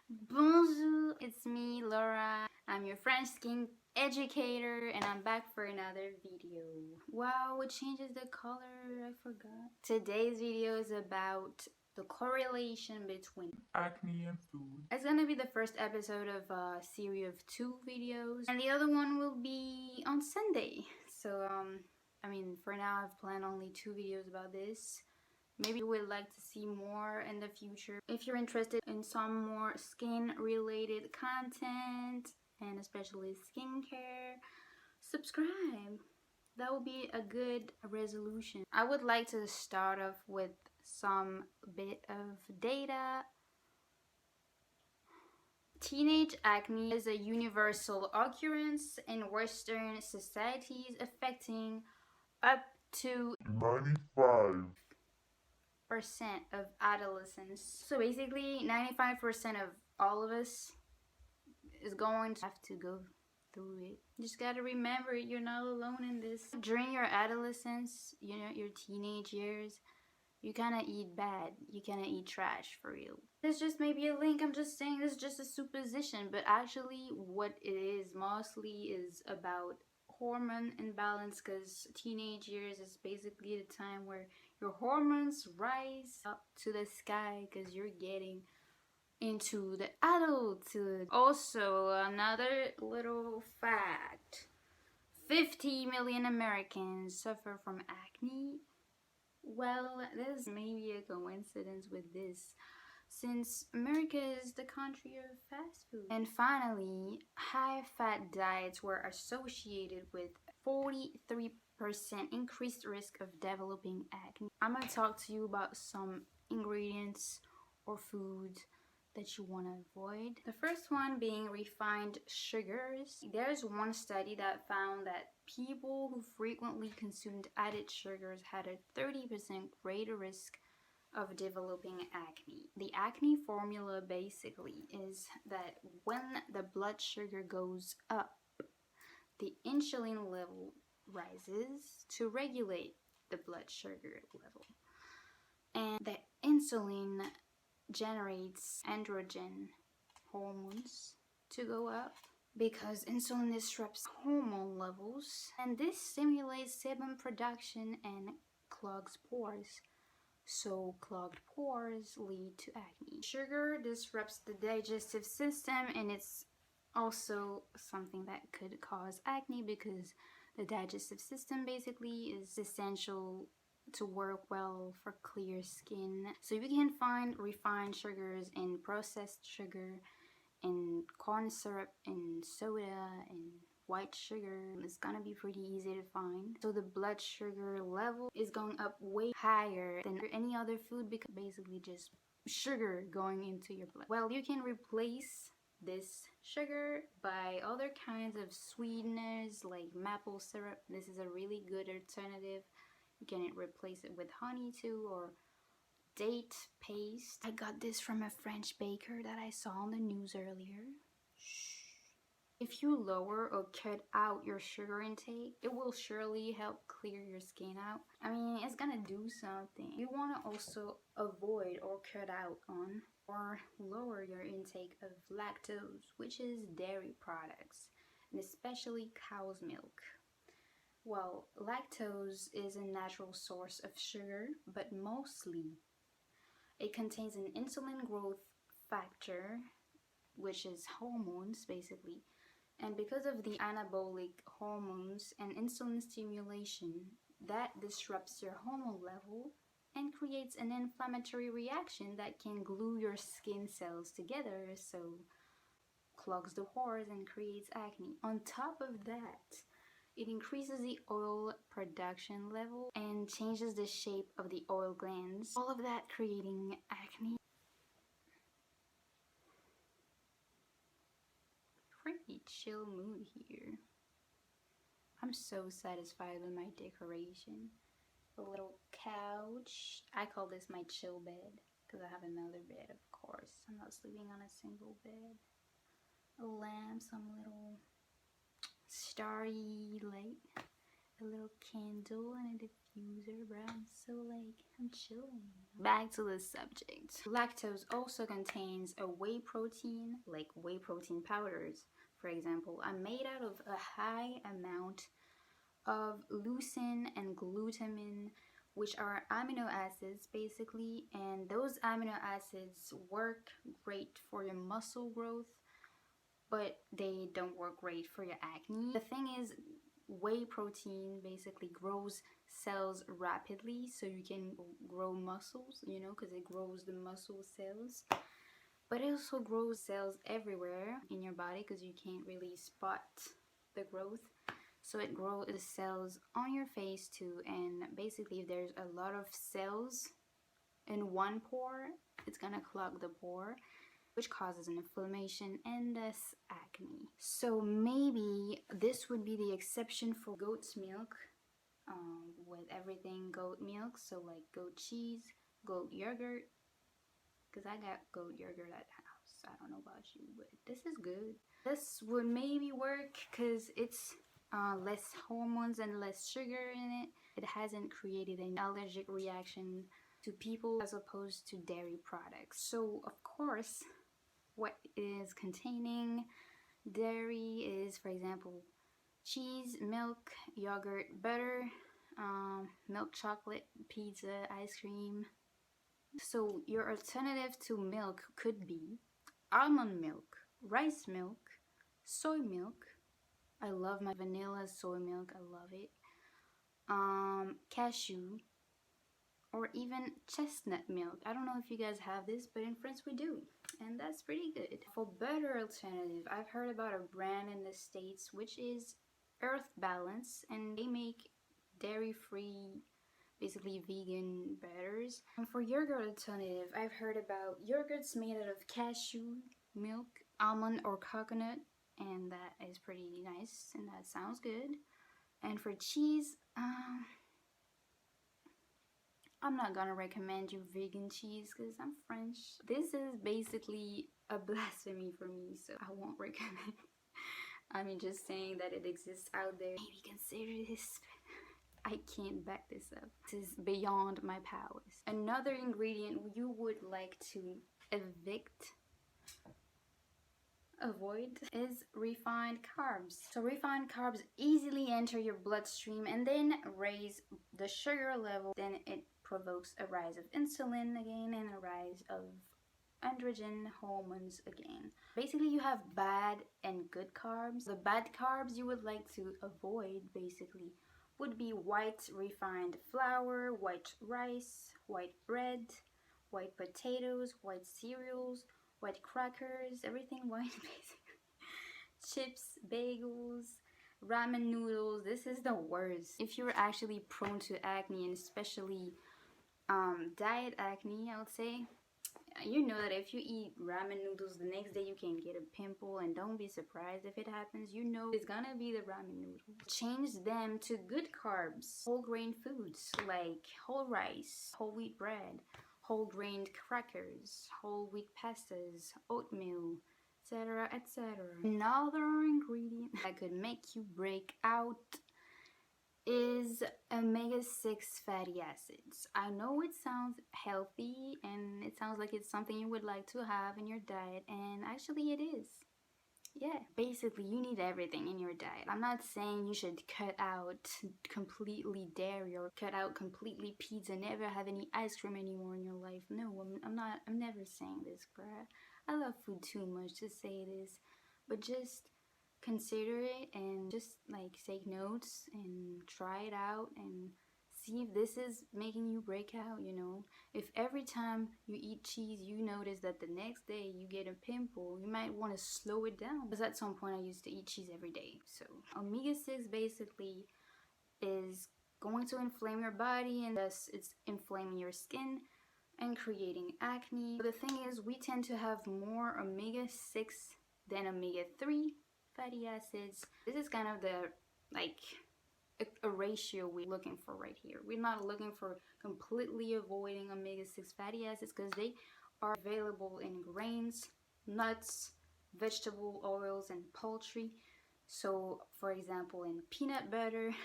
Bonjour, it's me, Laura. I'm your French skin educator and I'm back for another video. Wow, it changes the color, I forgot. Today's video is about the correlation between acne and food. It's gonna be the first episode of a series of 2 videos and the other one will be on Sunday. So, for now I've planned only 2 videos about this. Maybe you would like to see more in the future. If you're interested in some more skin related content and especially skincare, subscribe. That would be a good resolution. I would like to start off with some bit of data. Teenage acne is a universal occurrence in Western societies affecting up to 95% of adolescents. So basically 95% of all of us is going to have to go through it. You just gotta remember you're not alone in this. During your adolescence, your teenage years, you kind of eat bad. You kind of eat trash for real. This just maybe a link. I'm just saying this is just a supposition, but actually what it is mostly is about hormone imbalance, because teenage years is basically the time where your hormones rise up to the sky because you're getting into the adulthood. Also, another little fact: 50 million Americans suffer from acne. Well, there's maybe a coincidence with this, since America is the country of fast food. And finally, high-fat diets were associated with 43% increased risk of developing acne. I'm gonna talk to you about some ingredients or foods that you want to avoid. The first one being refined sugars. There's one study that found that people who frequently consumed added sugars had a 30% greater risk of developing acne. The acne formula basically is that when the blood sugar goes up, the insulin level rises to regulate the blood sugar level. And the insulin generates androgen hormones to go up because insulin disrupts hormone levels, and this stimulates sebum production and clogs pores. So clogged pores lead to acne. Sugar disrupts the digestive system, and it's also something that could cause acne because the digestive system basically is essential to work well for clear skin. So you can find refined sugars in processed sugar, in corn syrup, in soda, in white sugar. It's gonna be pretty easy to find. So the blood sugar level is going up way higher than any other food because basically just sugar going into your blood. Well, you can replace this sugar by other kinds of sweeteners like maple syrup. This is a really good alternative. You can replace it with honey too, or date paste. I got this from a French baker that I saw on the news earlier. If you lower or cut out your sugar intake, it will surely help clear your skin out. It's gonna do something. You want to also avoid or cut out on or lower your intake of lactose, which is dairy products, and especially cow's milk. Well, lactose is a natural source of sugar, but mostly it contains an insulin growth factor, which is hormones basically. And because of the anabolic hormones and insulin stimulation, that disrupts your hormone level and creates an inflammatory reaction that can glue your skin cells together, so clogs the pores and creates acne. On top of that, it increases the oil production level and changes the shape of the oil glands. All of that creating acne. Pretty chill mood here. I'm so satisfied with my decoration. A little couch. I call this my chill bed because I have another bed, of course. I'm not sleeping on a single bed. A lamp, some little starry light. a little candle and a diffuser, bro. I'm chilling. Back to the subject. Lactose also contains a whey protein, like whey protein powders, for example, are made out of a high amount of leucine and glutamine, which are amino acids basically, and those amino acids work great for your muscle growth, but they don't work great for your acne. The thing is, whey protein basically grows cells rapidly so you can grow muscles, you know, because it grows the muscle cells, but it also grows cells everywhere in your body because you can't really spot the growth. So it grows the cells on your face too, and basically if there's a lot of cells in one pore, it's gonna clog the pore, which causes an inflammation and thus acne. So maybe this would be the exception for goat's milk, with everything goat milk, so like goat cheese, goat yogurt, because I got goat yogurt at the house. I don't know about you, but this is good. This would maybe work because it's less hormones and less sugar in it. It hasn't created an allergic reaction to people as opposed to dairy products. So of course, what is containing dairy is, for example, cheese, milk, yogurt, butter, milk chocolate, pizza, ice cream. So your alternative to milk could be almond milk, rice milk, soy milk. I love my vanilla soy milk, I love it. Cashew, or even chestnut milk. I don't know if you guys have this, but in France we do, and that's pretty good. For better alternative, I've heard about a brand in the States which is Earth Balance, and they make dairy-free, basically vegan butters. And for yogurt alternative, I've heard about yogurts made out of cashew milk, almond or coconut, and that is pretty nice and that sounds good. And for cheese, I'm not gonna recommend you vegan cheese because I'm French. This is basically a blasphemy for me, so I won't recommend. I mean, just saying that it exists out there, maybe consider this. I can't back this up. This is beyond my powers. Another ingredient you would like to avoid is refined carbs. So refined carbs easily enter your bloodstream and then raise the sugar level. Then it provokes a rise of insulin again and a rise of androgen hormones again. Basically, you have bad and good carbs. The bad carbs you would like to avoid basically would be white refined flour, white rice, white bread, white potatoes, white cereals, white crackers, everything white basically. Chips, bagels, ramen noodles. This is the worst. If you're actually prone to acne, and especially diet acne, I would say, you know that if you eat ramen noodles the next day you can get a pimple, and don't be surprised if it happens. You know it's gonna be the ramen noodles. Change them to good carbs, whole grain foods like whole rice, whole wheat bread, whole grained crackers, whole wheat pastas, oatmeal, etc, etc. Another ingredient that could make you break out is omega-6 fatty acids. I know it sounds healthy and it sounds like it's something you would like to have in your diet, and actually it is. Yeah, basically you need everything in your diet. I'm not saying you should cut out completely dairy or cut out completely pizza, never have any ice cream anymore in your life. No, I'm never saying this, bruh. I love food too much to say this, but just consider it and just like take notes and try it out and see if this is making you break out, you know. If every time you eat cheese you notice that the next day you get a pimple, you might want to slow it down. Because at some point I used to eat cheese every day. So omega-6 basically is going to inflame your body, and thus it's inflaming your skin and creating acne. But the thing is, we tend to have more omega-6 than omega-3 fatty acids. This is kind of the like a ratio we're looking for right here. We're not looking for completely avoiding omega-6 fatty acids because they are available in grains, nuts, vegetable oils, and poultry. So for example, in peanut butter,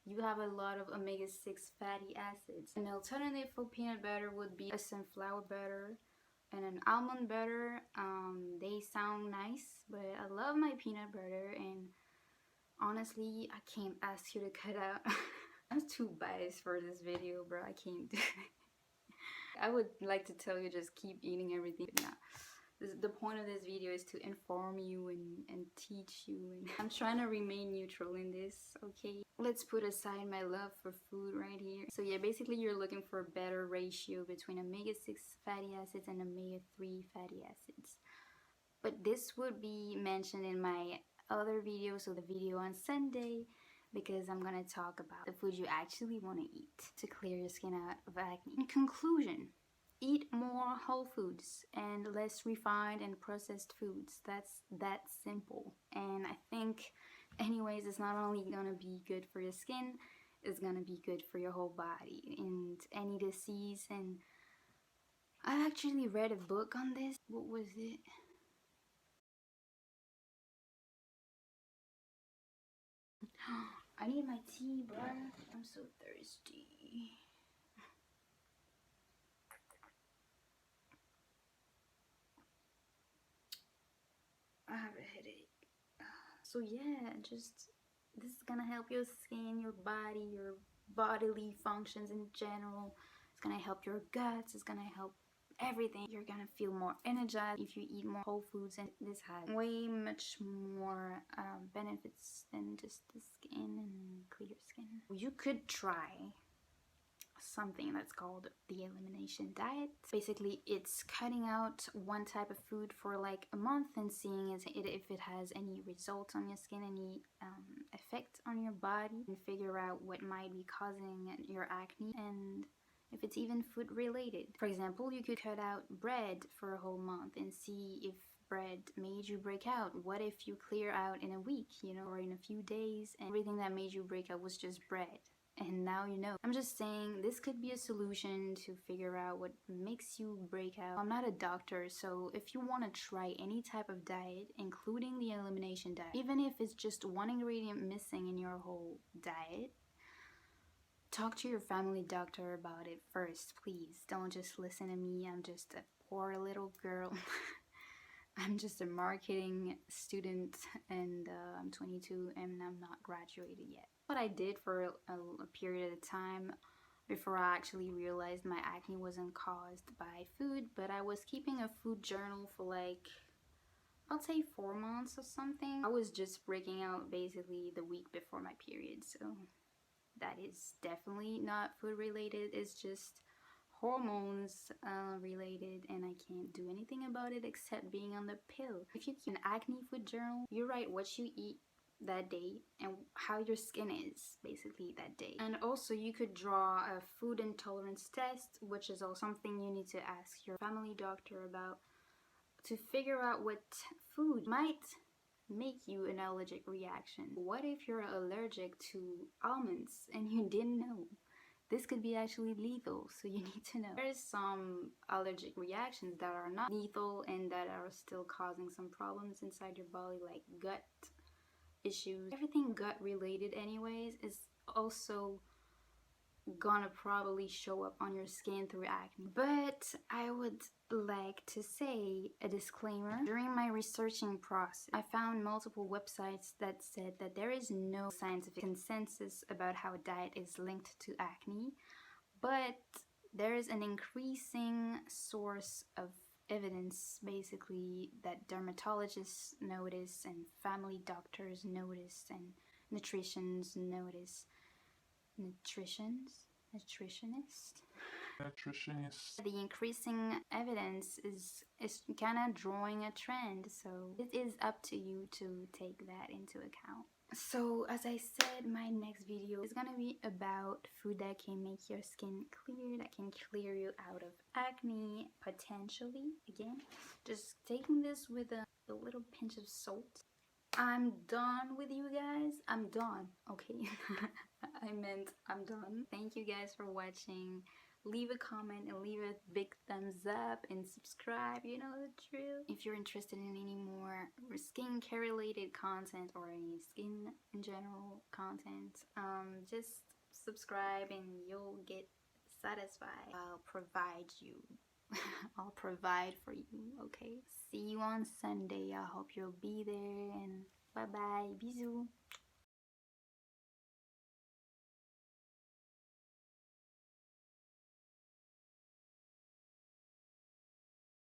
you have a lot of omega-6 fatty acids. An alternative for peanut butter would be a sunflower butter and an almond butter. They sound nice, but I love my peanut butter, and honestly, I can't ask you to cut out. I'm too biased for this video, bro. I can't do it. I would like to tell you just keep eating everything, but nah. The point of this video is to inform you and teach you, and I'm trying to remain neutral in this, okay? Let's put aside my love for food right here. So yeah, basically you're looking for a better ratio between omega-6 fatty acids and omega-3 fatty acids. But this would be mentioned in my other video, so the video on Sunday, because I'm gonna talk about the food you actually want to eat to clear your skin out of acne. In conclusion, eat more whole foods and less refined and processed foods. That's that simple. And I think anyways, it's not only gonna be good for your skin, it's gonna be good for your whole body and any disease. And I actually read a book on this. What was it? I need my tea, bro. I'm so thirsty. I have a headache. So yeah, just this is gonna help your skin, your body, your bodily functions in general. It's gonna help your guts. It's gonna help everything. You're gonna feel more energized if you eat more whole foods, and this has way much more benefits than just the skin and clear skin. You could try something that's called the elimination diet. Basically, it's cutting out one type of food for like a month and seeing if it has any results on your skin, any effect on your body, and figure out what might be causing your acne and if it's even food related. For example, you could cut out bread for a whole month and see if bread made you break out. What if you clear out in a week, you know, or in a few days, and everything that made you break out was just bread? And now you know. I'm just saying this could be a solution to figure out what makes you break out. I'm not a doctor, so if you want to try any type of diet, including the elimination diet, even if it's just one ingredient missing in your whole diet, talk to your family doctor about it first, please. Don't just listen to me. I'm just a poor little girl. I'm just a marketing student, and I'm 22 and I'm not graduated yet. What I did for a period of time before I actually realized my acne wasn't caused by food, but I was keeping a food journal for like, I'll say 4 months or something. I was just breaking out basically the week before my period, so that is definitely not food related. It's just hormones related, and I can't do anything about it except being on the pill. If you keep an acne food journal, you write what you eat that day and how your skin is basically that day. And also you could draw a food intolerance test, which is also something you need to ask your family doctor about to figure out what food might make you an allergic reaction. What if you're allergic to almonds and you didn't know? This could be actually lethal, so you need to know. There's some allergic reactions that are not lethal and that are still causing some problems inside your body, like gut issues. Everything gut related anyways is also gonna probably show up on your skin through acne. But I would like to say a disclaimer. During my researching process, I found multiple websites that said that there is no scientific consensus about how diet is linked to acne, but there is an increasing source of evidence basically that dermatologists notice and family doctors notice and nutritionists notice. Nutritionist. The increasing evidence is kind of drawing a trend, so it is up to you to take that into account. So as I said, my next video is gonna be about food that can make your skin clear, that can clear you out of acne potentially. Again, just taking this with a little pinch of salt. I'm done with you guys. I'm done, okay? I meant I'm done. Thank you guys for watching. leave a comment and leave a big thumbs up and subscribe. You know the drill. If you're interested in any more skincare related content or any skin in general content, just subscribe and you'll get satisfied. I'll provide you. I'll provide for you, okay? See you on Sunday. I hope you'll be there, and bye bye. Bisous.